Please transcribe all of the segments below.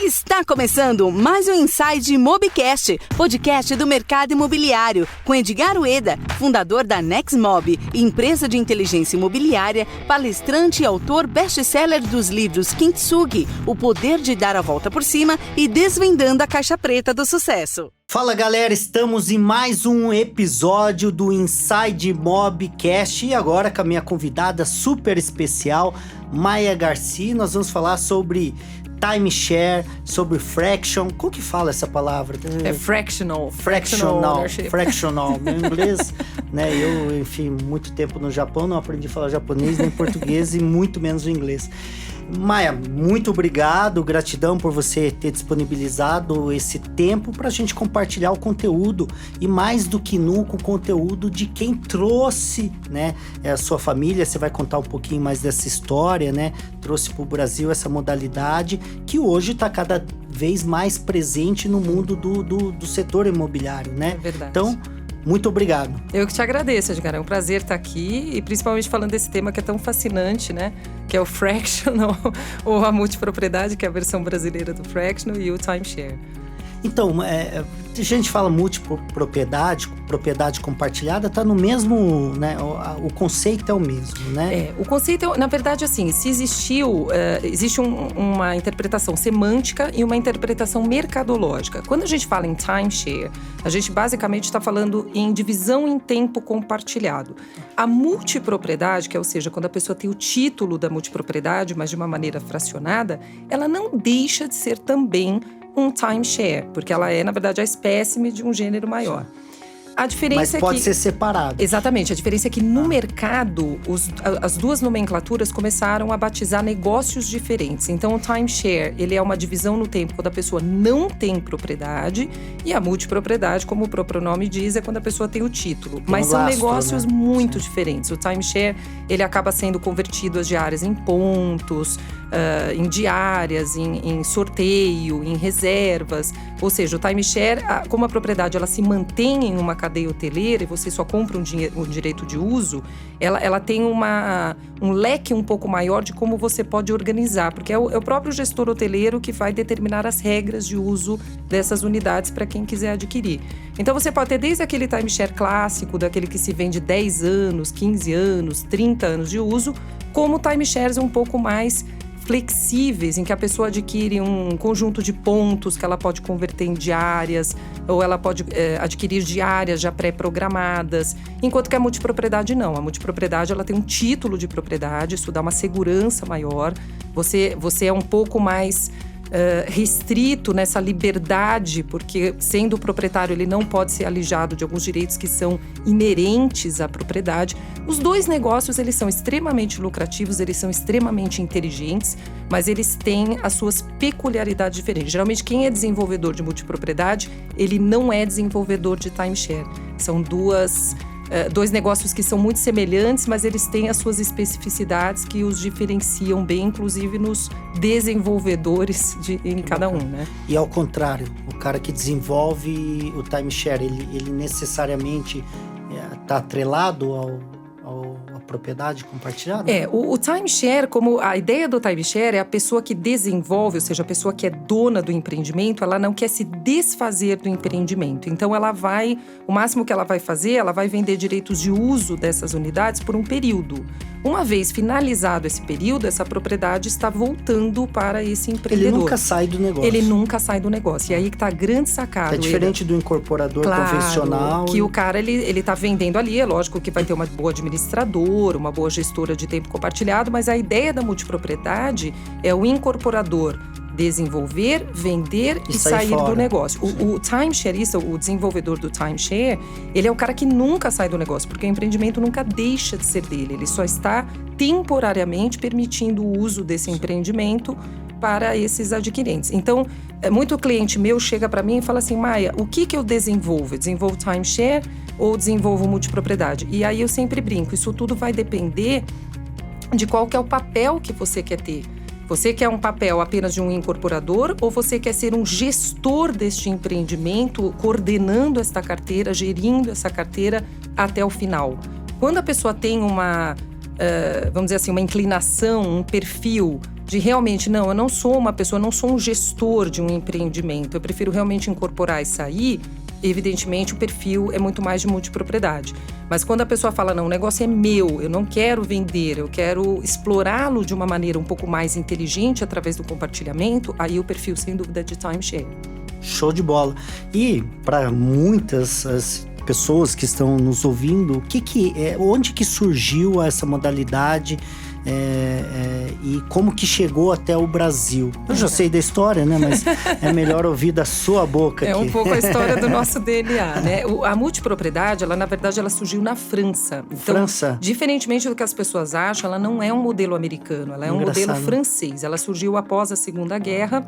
Está começando mais um Inside Mobcast, podcast do mercado imobiliário, com Edgar Ueda, fundador da Nexmob, empresa de inteligência imobiliária, palestrante e autor best-seller dos livros Kintsugi, O Poder de Dar a Volta por Cima e Desvendando a Caixa Preta do Sucesso. Fala galera, estamos em mais um episódio do Inside Mobcast e agora com a minha convidada super especial, Maia Garcia. Nós vamos falar sobre timeshare, sobre fraction. Como que fala essa palavra? É fractional. Fractional. Meu inglês, né? Eu, enfim, muito tempo no Japão, não aprendi a falar japonês nem português e muito menos o inglês. Maia, muito obrigado, gratidão por você ter disponibilizado esse tempo para a gente compartilhar o conteúdo e mais do que nunca o conteúdo de quem trouxe, né, a sua família. Você vai contar um pouquinho mais dessa história, né, trouxe para o Brasil essa modalidade que hoje está cada vez mais presente no mundo do setor imobiliário, né? É verdade. Então, muito obrigado. Eu que te agradeço, Edgar. É um prazer estar aqui e principalmente falando desse tema que é tão fascinante, né? Que é o fractional ou a multipropriedade, que é a versão brasileira do fractional, e o timeshare. Então, a gente fala multipropriedade, propriedade compartilhada, tá no mesmo, né? O conceito é o mesmo, né? O conceito, na verdade, assim, se existe uma interpretação semântica e uma interpretação mercadológica. Quando a gente fala em timeshare, a gente basicamente está falando em divisão em tempo compartilhado. A multipropriedade, que é, ou seja, quando a pessoa tem o título da multipropriedade, mas de uma maneira fracionada, ela não deixa de ser também um timeshare, porque ela é, na verdade, a espécime de um gênero maior. A diferença Mas pode ser separado. Exatamente. A diferença é que no mercado, as duas nomenclaturas começaram a batizar negócios diferentes. Então, o timeshare, ele é uma divisão no tempo quando a pessoa não tem propriedade. E a multipropriedade, como o próprio nome diz, é quando a pessoa tem o título. Mas são negócios muito diferentes. O timeshare, ele acaba sendo convertido as diárias em pontos, em diárias, em sorteio, em reservas. Ou seja, o timeshare, como a propriedade ela se mantém em uma cadeia hoteleira e você só compra um direito de uso, ela tem um leque um pouco maior de como você pode organizar, porque é o próprio gestor hoteleiro que vai determinar as regras de uso dessas unidades para quem quiser adquirir. Então você pode ter desde aquele timeshare clássico, daquele que se vende 10 anos, 15 anos, 30 anos de uso, como timeshares um pouco mais flexíveis, em que a pessoa adquire um conjunto de pontos que ela pode converter em diárias, ou ela pode adquirir diárias já pré-programadas, enquanto que a multipropriedade não. A multipropriedade ela tem um título de propriedade, isso dá uma segurança maior, você é um pouco mais restrito nessa liberdade, porque sendo o proprietário ele não pode ser alijado de alguns direitos que são inerentes à propriedade. Os dois negócios eles são extremamente lucrativos, eles são extremamente inteligentes, mas eles têm as suas peculiaridades diferentes. Geralmente quem é desenvolvedor de multipropriedade, ele não é desenvolvedor de timeshare. São dois negócios que são muito semelhantes, mas eles têm as suas especificidades que os diferenciam bem, inclusive nos desenvolvedores em cada um, né? E ao contrário, o cara que desenvolve o timeshare, ele necessariamente está atrelado à propriedade compartilhada? O timeshare, como a ideia do timeshare é a pessoa que desenvolve, ou seja, a pessoa que é dona do empreendimento, ela não quer se desfazer do empreendimento. Então, o máximo que ela vai fazer, ela vai vender direitos de uso dessas unidades por um período. Uma vez finalizado esse período, essa propriedade está voltando para esse empreendedor. Ele nunca sai do negócio. Ele nunca sai do negócio. E aí que está a grande sacada. É diferente do incorporador convencional. Que o cara, ele está vendendo ali. É lógico que vai ter uma boa administradora, uma boa gestora de tempo compartilhado, mas a ideia da multipropriedade é o incorporador desenvolver, vender e sair do negócio. O timeshareista, o desenvolvedor do timeshare, ele é o cara que nunca sai do negócio, porque o empreendimento nunca deixa de ser dele. Ele só está temporariamente permitindo o uso desse empreendimento para esses adquirentes. Então, muito cliente meu chega para mim e fala assim: Maia, o que eu desenvolvo? Eu desenvolvo timeshare ou desenvolvo multipropriedade? E aí eu sempre brinco, isso tudo vai depender de qual que é o papel que você quer ter. Você quer um papel apenas de um incorporador ou você quer ser um gestor deste empreendimento, coordenando esta carteira, gerindo essa carteira até o final? Quando a pessoa tem uma, vamos dizer assim, uma inclinação, um perfil de realmente, não, eu não sou uma pessoa, não sou um gestor de um empreendimento. Eu prefiro realmente incorporar isso aí. Evidentemente, o perfil é muito mais de multipropriedade. Mas quando a pessoa fala, não, o negócio é meu, eu não quero vender, eu quero explorá-lo de uma maneira um pouco mais inteligente através do compartilhamento, aí o perfil, sem dúvida, é de timeshare. Show de bola. E para muitas as pessoas que estão nos ouvindo, onde que surgiu essa modalidade? E como que chegou até o Brasil? Eu já sei da história, né? Mas é melhor ouvir da sua boca aqui. É um pouco a história do nosso DNA, né? A multipropriedade, ela na verdade, ela surgiu na França. Então, França. Diferentemente do que as pessoas acham, ela não é um modelo americano, ela é um modelo francês. Ela surgiu após a Segunda Guerra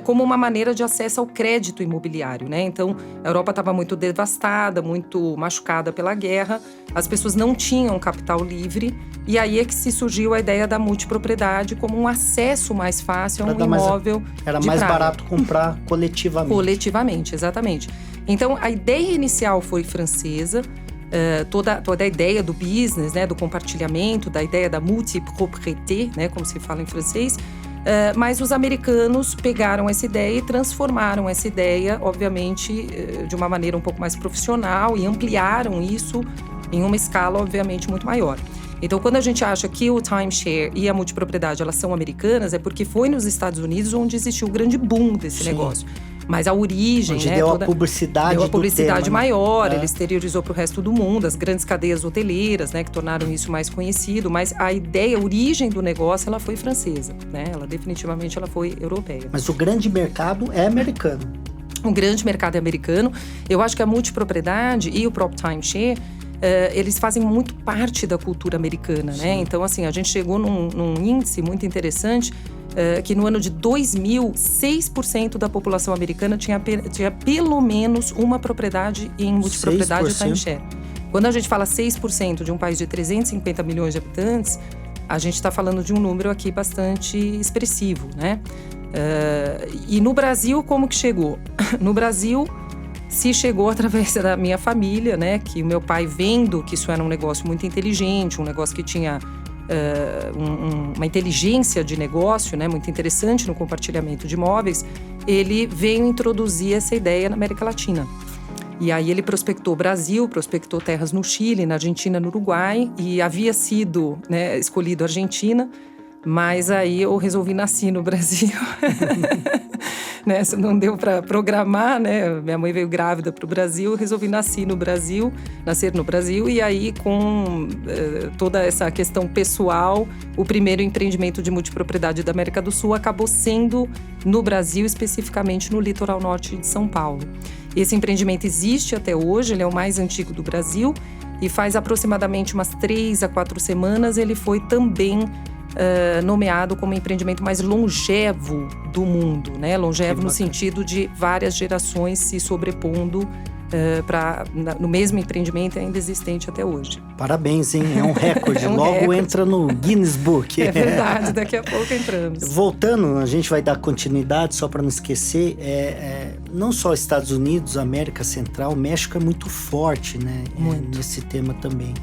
como uma maneira de acesso ao crédito imobiliário, né? Então, a Europa estava muito devastada, muito machucada pela guerra. As pessoas não tinham capital livre. E aí é que se surgiu a ideia da multipropriedade como um acesso mais fácil a um imóvel de praia. Era mais barato comprar coletivamente. Coletivamente, exatamente. Então, a ideia inicial foi francesa. Toda a ideia do business, né, do compartilhamento, da ideia da multipropriété, né, como se fala em francês. Mas os americanos pegaram essa ideia e transformaram essa ideia, obviamente, de uma maneira um pouco mais profissional e ampliaram isso em uma escala, obviamente, muito maior. Então, quando a gente acha que o timeshare e a multipropriedade, elas são americanas, é porque foi nos Estados Unidos onde existiu o grande boom desse negócio. Mas a origem, onde né? Deu a publicidade maior, ele exteriorizou para o resto do mundo, as grandes cadeias hoteleiras, né? Que tornaram isso mais conhecido. Mas a ideia, a origem do negócio, ela foi francesa, né? Ela definitivamente ela foi europeia. Mas o grande mercado é americano. O grande mercado é americano. Eu acho que a multipropriedade e o próprio timeshare, eles fazem muito parte da cultura americana, né? Então, assim, a gente chegou num índice muito interessante que no ano de 2000, 6% da população americana tinha pelo menos uma propriedade em multipropriedade e timeshare. Quando a gente fala 6% de um país de 350 milhões de habitantes, a gente está falando de um número aqui bastante expressivo, né? E no Brasil, como que chegou? No Brasil, se chegou através da minha família, né? Que o meu pai, vendo que isso era um negócio muito inteligente, um negócio que tinha uma inteligência de negócio, né? Muito interessante no compartilhamento de imóveis, ele veio introduzir essa ideia na América Latina. E aí ele prospectou o Brasil, prospectou terras no Chile, na Argentina, no Uruguai, e havia sido, né, escolhido a Argentina, mas aí eu resolvi nascer no Brasil. Né, não deu para programar, né? Minha mãe veio grávida para o Brasil, eu resolvi nascer no Brasil, e aí com toda essa questão pessoal, o primeiro empreendimento de multipropriedade da América do Sul acabou sendo no Brasil, especificamente no litoral norte de São Paulo. Esse empreendimento existe até hoje, ele é o mais antigo do Brasil e faz aproximadamente umas 3 a 4 semanas ele foi também nomeado como o empreendimento mais longevo do mundo, né? Longevo no sentido de várias gerações se sobrepondo no mesmo empreendimento ainda existente até hoje. Parabéns, hein? É um recorde. Logo recorde. Entra no Guinness Book. É verdade, daqui a pouco entramos. Voltando, a gente vai dar continuidade, só para não esquecer, não só Estados Unidos, América Central, o México é muito forte, né? Nesse tema também.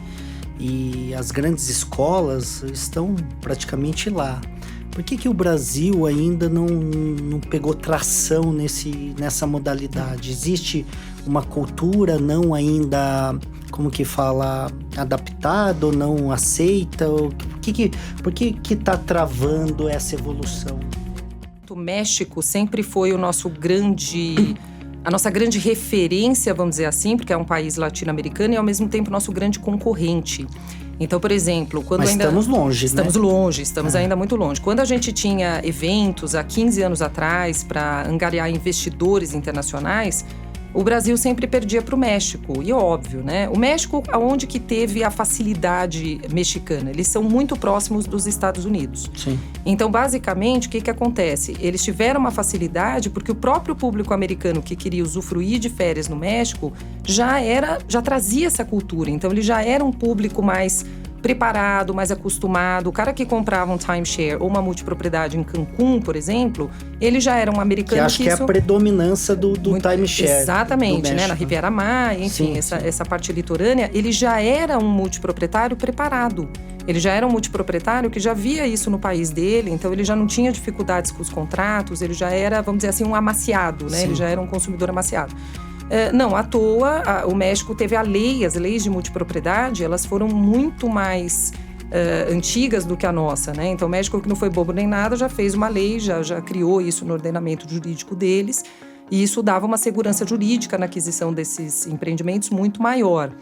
E as grandes escolas estão praticamente lá. Por que o Brasil ainda não pegou tração nessa modalidade? Existe uma cultura não ainda, como que fala, adaptada ou não aceita? Por que está travando essa evolução? O México sempre foi a nossa grande referência, vamos dizer assim, porque é um país latino-americano e ao mesmo tempo nosso grande concorrente. Então, por exemplo, quando Mas estamos longe, estamos ainda muito longe. Quando a gente tinha eventos há 15 anos atrás para angariar investidores internacionais, o Brasil sempre perdia para o México. E óbvio, né? O México, aonde que teve a facilidade mexicana? Eles são muito próximos dos Estados Unidos. Sim. Então, basicamente, o que acontece? Eles tiveram uma facilidade porque o próprio público americano que queria usufruir de férias no México já trazia essa cultura. Então, ele já era um público mais preparado, mais acostumado. O cara que comprava um timeshare ou uma multipropriedade em Cancún, por exemplo, ele já era um americano que acho que é a predominância do timeshare. Exatamente, né? Na Riviera Maya, enfim, essa parte litorânea, ele já era um multiproprietário preparado. Ele já era um multiproprietário que já via isso no país dele, então ele já não tinha dificuldades com os contratos, ele já era, vamos dizer assim, um amaciado, né? Ele já era um consumidor amaciado. Não, à toa, o México teve as leis de multipropriedade, elas foram muito mais antigas do que a nossa, né? Então o México, que não foi bobo nem nada, já fez uma lei, já criou isso no ordenamento jurídico deles, e isso dava uma segurança jurídica na aquisição desses empreendimentos muito maior.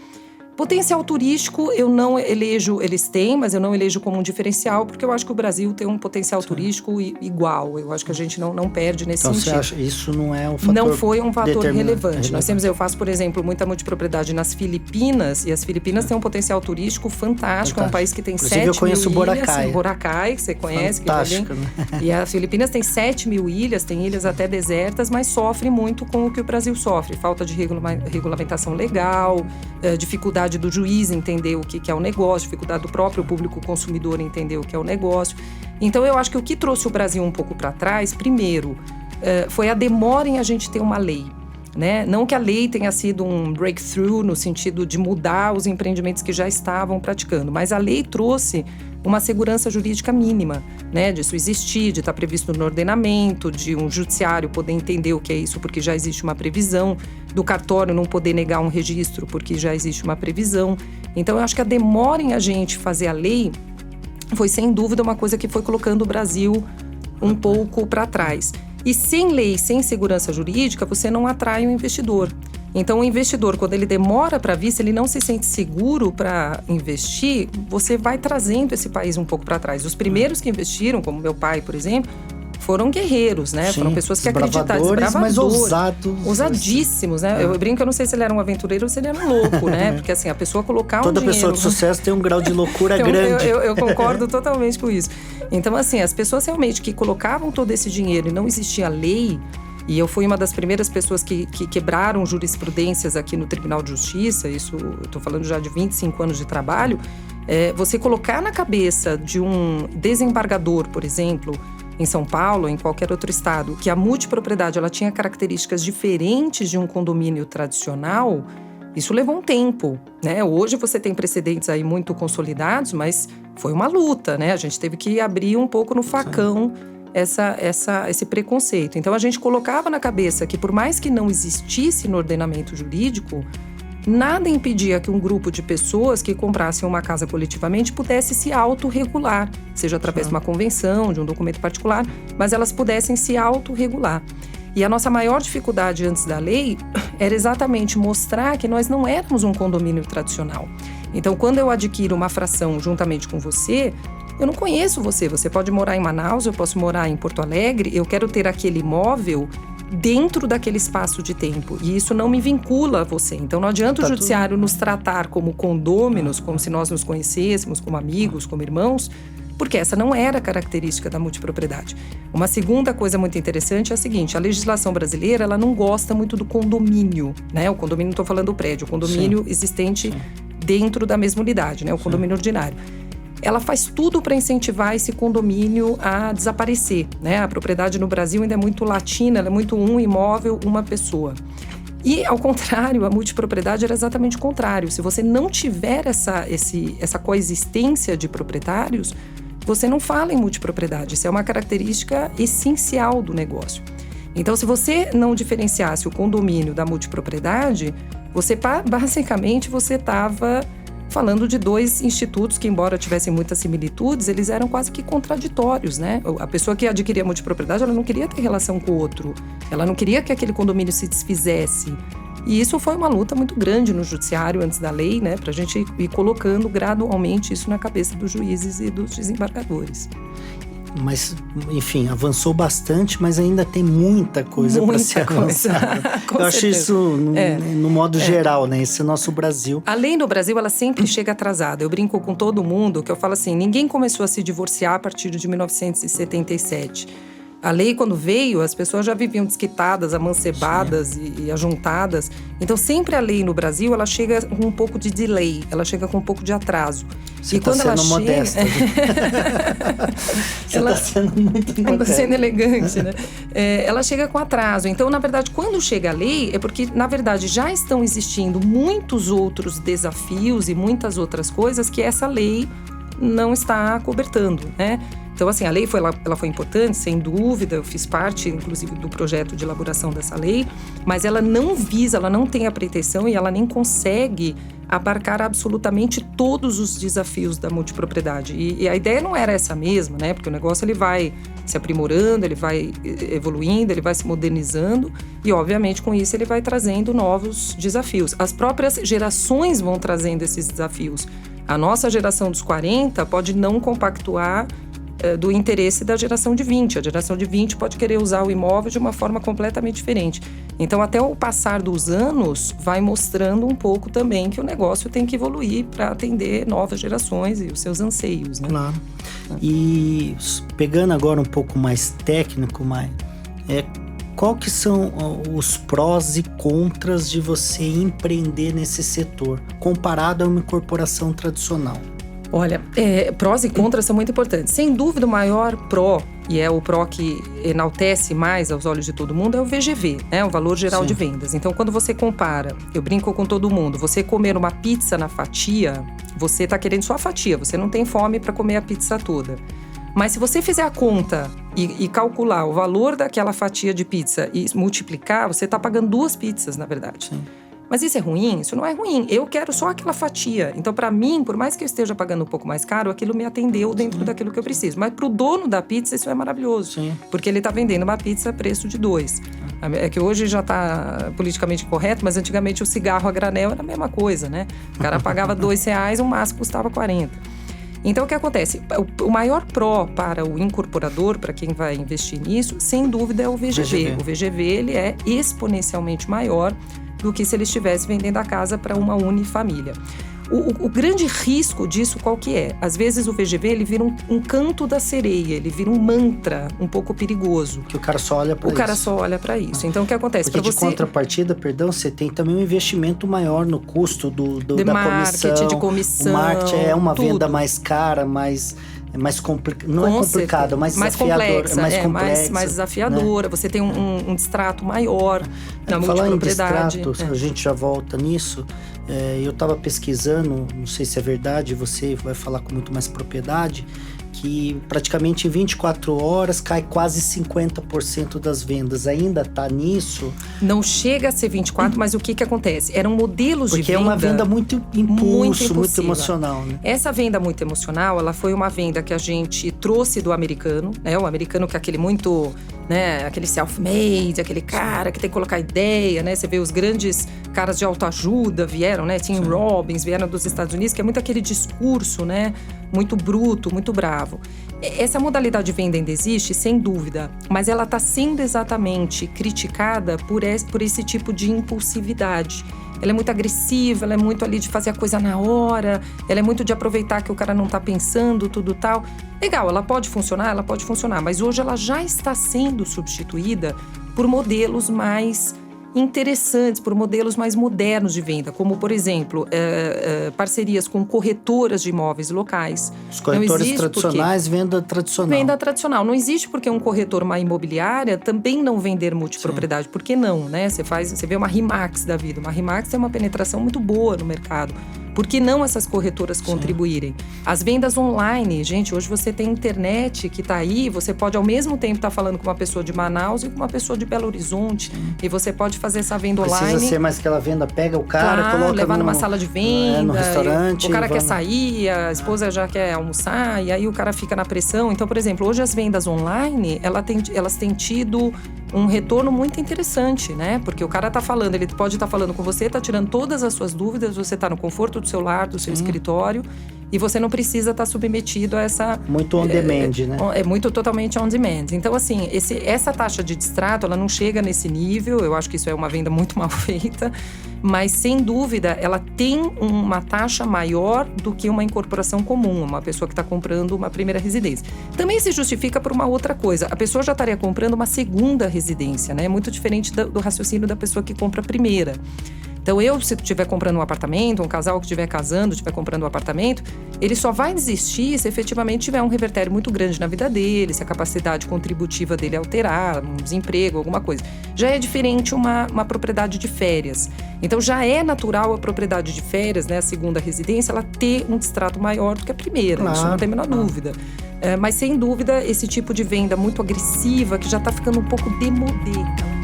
Potencial turístico, eu não elejo, eles têm, mas eu não elejo como um diferencial, porque eu acho que o Brasil tem um potencial turístico igual. Eu acho que a gente não perde nesse sentido. Então você acha isso não é um fator Não foi um fator relevante. Eu faço, por exemplo, muita multipropriedade nas Filipinas, e as Filipinas têm um potencial turístico fantástico. É um país que tem 7 mil ilhas. Eu conheço Boracay, que você conhece. Fantástico, né? E as Filipinas tem 7 mil ilhas, tem ilhas até desertas, mas sofre muito com o que o Brasil sofre. Falta de regulamentação legal, dificuldade do juiz entender o que é o negócio, dificuldade do próprio público consumidor entender o que é o negócio. Então, eu acho que o que trouxe o Brasil um pouco para trás, primeiro, foi a demora em a gente ter uma lei. Né? Não que a lei tenha sido um breakthrough no sentido de mudar os empreendimentos que já estavam praticando, mas a lei trouxe uma segurança jurídica mínima, né? Disso existir, de estar previsto no ordenamento, de um judiciário poder entender o que é isso porque já existe uma previsão, do cartório não poder negar um registro porque já existe uma previsão. Então eu acho que a demora em a gente fazer a lei foi sem dúvida uma coisa que foi colocando o Brasil um pouco para trás. E sem lei, sem segurança jurídica, você não atrai o investidor. Então, o investidor, quando ele demora para vir, se ele não se sente seguro para investir, você vai trazendo esse país um pouco para trás. Os primeiros que investiram, como meu pai, por exemplo, foram guerreiros, né? Sim, foram pessoas que acreditaram, desbravadores, mas ousadíssimos, né? Eu brinco, eu não sei se ele era um aventureiro ou se ele era um louco, né? Porque assim, a pessoa colocar Toda pessoa de sucesso tem um grau de loucura então, grande. Eu concordo totalmente com isso. Então, assim, as pessoas realmente que colocavam todo esse dinheiro e não existia lei, e eu fui uma das primeiras pessoas que quebraram jurisprudências aqui no Tribunal de Justiça, isso eu estou falando já de 25 anos de trabalho, você colocar na cabeça de um desembargador, por exemplo, em São Paulo, em qualquer outro estado, que a multipropriedade ela tinha características diferentes de um condomínio tradicional, isso levou um tempo, né? Hoje você tem precedentes aí muito consolidados, mas foi uma luta, né? A gente teve que abrir um pouco no facão esse preconceito. Então a gente colocava na cabeça que por mais que não existisse no ordenamento jurídico, nada impedia que um grupo de pessoas que comprassem uma casa coletivamente pudesse se autorregular, seja através de uma convenção, de um documento particular, mas elas pudessem se autorregular. E a nossa maior dificuldade antes da lei era exatamente mostrar que nós não éramos um condomínio tradicional. Então, quando eu adquiro uma fração juntamente com você, eu não conheço você. Você pode morar em Manaus, eu posso morar em Porto Alegre, eu quero ter aquele imóvel dentro daquele espaço de tempo. E isso não me vincula a você. Então, não adianta o judiciário nos tratar como condôminos, como se nós nos conhecêssemos, como amigos, como irmãos, porque essa não era a característica da multipropriedade. Uma segunda coisa muito interessante é a seguinte: a legislação brasileira ela não gosta muito do condomínio, né? O condomínio, não estou falando do prédio, o condomínio existente dentro da mesma unidade, né? O condomínio ordinário. Ela faz tudo para incentivar esse condomínio a desaparecer, né? A propriedade no Brasil ainda é muito latina, ela é muito um imóvel, uma pessoa. E, ao contrário, a multipropriedade era exatamente o contrário. Se você não tiver essa coexistência de proprietários, você não fala em multipropriedade. Isso é uma característica essencial do negócio. Então, se você não diferenciasse o condomínio da multipropriedade, basicamente você estava falando de dois institutos que, embora tivessem muitas similitudes, eles eram quase que contraditórios, né? A pessoa que adquiria multipropriedade, ela não queria ter relação com o outro. Ela não queria que aquele condomínio se desfizesse. E isso foi uma luta muito grande no judiciário antes da lei, né? Pra gente ir colocando gradualmente isso na cabeça dos juízes e dos desembargadores. Mas, enfim, avançou bastante, mas ainda tem muita coisa para ser avançada. Eu acho isso no modo geral, né? Esse é o nosso Brasil. A lei no Brasil, ela sempre chega atrasada. Eu brinco com todo mundo que eu falo assim, ninguém começou a se divorciar a partir de 1977. A lei, quando veio, as pessoas já viviam desquitadas, amancebadas e ajuntadas. Então, sempre a lei no Brasil, ela chega com um pouco de delay, ela chega com um pouco de atraso. Você tá sendo modesta. Você tá sendo muito modesta. Tá sendo elegante, né? Ela chega com atraso. Então, na verdade, quando chega a lei, é porque, na verdade, já estão existindo muitos outros desafios e muitas outras coisas que essa lei não está cobertando, né? Então, assim, a lei ela foi importante, sem dúvida, eu fiz parte, inclusive, do projeto de elaboração dessa lei, mas ela não visa, ela não tem a pretensão e ela nem consegue abarcar absolutamente todos os desafios da multipropriedade. E a ideia não era essa mesma, né? Porque o negócio ele vai se aprimorando, ele vai evoluindo, ele vai se modernizando e, obviamente, com isso ele vai trazendo novos desafios. As próprias gerações vão trazendo esses desafios. A nossa geração dos 40 pode não compactuar do interesse da geração de 20. A geração de 20 pode querer usar o imóvel de uma forma completamente diferente. Então, até o passar dos anos, vai mostrando um pouco também que o negócio tem que evoluir para atender novas gerações e os seus anseios, né? Claro. E pegando agora um pouco mais técnico, Maia, qual que são os prós e contras de você empreender nesse setor, comparado a uma incorporação tradicional? Olha, prós e contras são muito importantes. Sem dúvida, o maior pró, e é o pró que enaltece mais aos olhos de todo mundo, é o VGV, né? O valor geral de vendas. Então, quando você compara, eu brinco com todo mundo, você comer uma pizza na fatia, você está querendo só a fatia, você não tem fome para comer a pizza toda. Mas se você fizer a conta e calcular o valor daquela fatia de pizza e multiplicar, você está pagando 2 pizzas, na verdade. Sim. Mas isso é ruim? Isso não é ruim. Eu quero só aquela fatia. Então, para mim, por mais que eu esteja pagando um pouco mais caro, aquilo me atendeu dentro daquilo que eu preciso. Mas pro dono da pizza, isso é maravilhoso. Sim. Porque ele tá vendendo uma pizza a preço de 2. É que hoje já tá politicamente correto, mas antigamente o cigarro a granel era a mesma coisa, né? O cara pagava R$2, o máximo custava 40. Então, o que acontece? O maior pró para o incorporador, para quem vai investir nisso, sem dúvida é o VGV. O VGV, ele é exponencialmente maior do que se ele estivesse vendendo a casa para uma unifamília. O grande risco disso qual que é? Às vezes o VGV ele vira um canto da sereia, ele vira um mantra um pouco perigoso. Que o cara só olha para isso. O cara só olha para isso. Então o que acontece? Porque de contrapartida, você tem também um investimento maior no custo da marketing, de comissão. O marketing é uma tudo. Venda mais cara, mais complicado. Não é complicado, mais complexa, complexa. mais desafiadora. Né? Você tem um distrato maior na multipropriedade. Falar em distrato, a gente já volta nisso. Eu estava pesquisando, não sei se é verdade, você vai falar com muito mais propriedade, que praticamente em 24 horas cai quase 50% das vendas. Ainda está nisso? Não chega a ser 24, mas o que acontece? Eram modelos de venda... Porque é uma venda muito impulso, muito emocional, né? Essa venda muito emocional, ela foi uma venda que a gente trouxe do americano, né? O americano que é aquele muito... né? Aquele self-made, aquele cara que tem que colocar ideia, né? Você vê os grandes caras de autoajuda vieram, né? Tim Robbins vieram dos Estados Unidos, que é muito aquele discurso, né? Muito bruto, muito bravo. Essa modalidade de venda ainda existe, sem dúvida, mas ela está sendo exatamente criticada por esse tipo de impulsividade. Ela é muito agressiva, ela é muito ali de fazer a coisa na hora, ela é muito de aproveitar que o cara não tá pensando, tudo tal. Legal, ela pode funcionar, mas hoje ela já está sendo substituída por modelos mais interessantes, por modelos mais modernos de venda, como, por exemplo, parcerias com corretoras de imóveis locais. Os corretores tradicionais, venda tradicional. Venda tradicional. Não existe porque um corretor, uma imobiliária, também não vender multipropriedade. Sim. Por que não, né? Você vê uma RE/MAX da vida. Uma RE/MAX tem uma penetração muito boa no mercado. Por que não essas corretoras contribuírem? As vendas online, gente, hoje você tem internet que está aí, você pode ao mesmo tempo estar falando com uma pessoa de Manaus e com uma pessoa de Belo Horizonte. E você pode fazer essa venda online. Precisa ser mais aquela venda, pega o cara, coloca levar numa sala de venda, no restaurante. O cara quer sair, a esposa já quer almoçar, e aí o cara fica na pressão. Então, por exemplo, hoje as vendas online, elas têm tido um retorno muito interessante, né? Porque o cara tá falando, ele pode estar falando com você, tá tirando todas as suas dúvidas, você tá no conforto do seu lar, do seu escritório, e você não precisa estar submetido a essa… Muito on demand, né? É muito totalmente on demand. Então, assim, essa taxa de distrato, ela não chega nesse nível. Eu acho que isso é uma venda muito mal feita. Mas, sem dúvida, ela tem uma taxa maior do que uma incorporação comum, uma pessoa que está comprando uma primeira residência. Também se justifica por uma outra coisa. A pessoa já estaria comprando uma segunda residência, né? É muito diferente do raciocínio da pessoa que compra a primeira. Então, se estiver comprando um apartamento, um casal que estiver casando, estiver comprando um apartamento, ele só vai desistir se efetivamente tiver um revertério muito grande na vida dele, se a capacidade contributiva dele alterar, um desemprego, alguma coisa. Já é diferente uma propriedade de férias. Então, já é natural a propriedade de férias, né, a segunda residência, ela ter um distrato maior do que a primeira. Claro, isso não tem a menor dúvida. Mas, sem dúvida, esse tipo de venda muito agressiva, que já está ficando um pouco demodê.